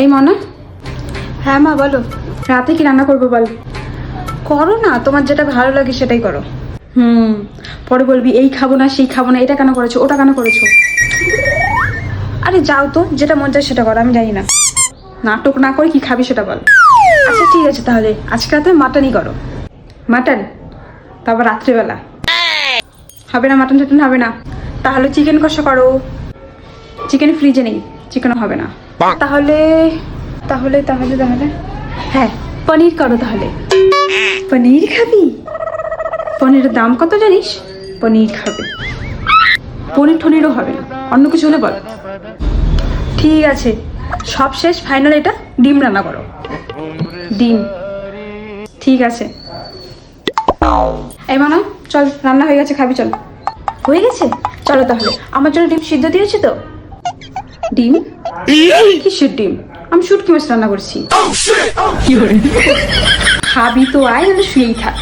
এই মনা, হ্যাঁ মা বলো। রাতে কি রান্না করবো বল? করো না, তোমার যেটা ভালো লাগে সেটাই করো। পরে বলবি এই খাবো না সেই খাবো না, এটা কেন করেছো ওটা কেন করেছো। আরে যাও তো, যেটা মন চায় সেটা করো, আমি জানি না। নাটক না করে কি খাবি সেটা বল। আচ্ছা ঠিক আছে, তাহলে আজকে রাতে মাটনই করো। মাটন? তারপর রাত্রিবেলা হবে না, মাটন টাটন হবে না। তাহলে চিকেন কষা করো। চিকেন ফ্রিজে নেই, চিকেনও হবে না। তাহলে তাহলে তাহলে তাহলে হ্যাঁ, পনির করো তাহলে। পনির খাবি? পনিরের দাম কত জানিস? পনির খাবে? পনির টনিরও হবে না, অন্য কিছু হলে বল। ঠিক আছে, সব শেষ, ফাইনাল এটা, ডিম রান্না করো। ডিম? ঠিক আছে। এই মানা, চল রান্না হয়ে গেছে, খাবি চল। হয়ে গেছে, চলো তাহলে। আমার জন্য ডিম সিদ্ধ দিয়েছি তো? ডিম? কিসের ডিম? আমি শুটকি মাছ রান্না করছি। খাবি তো আয়, নাহলে শুয়েই থাক।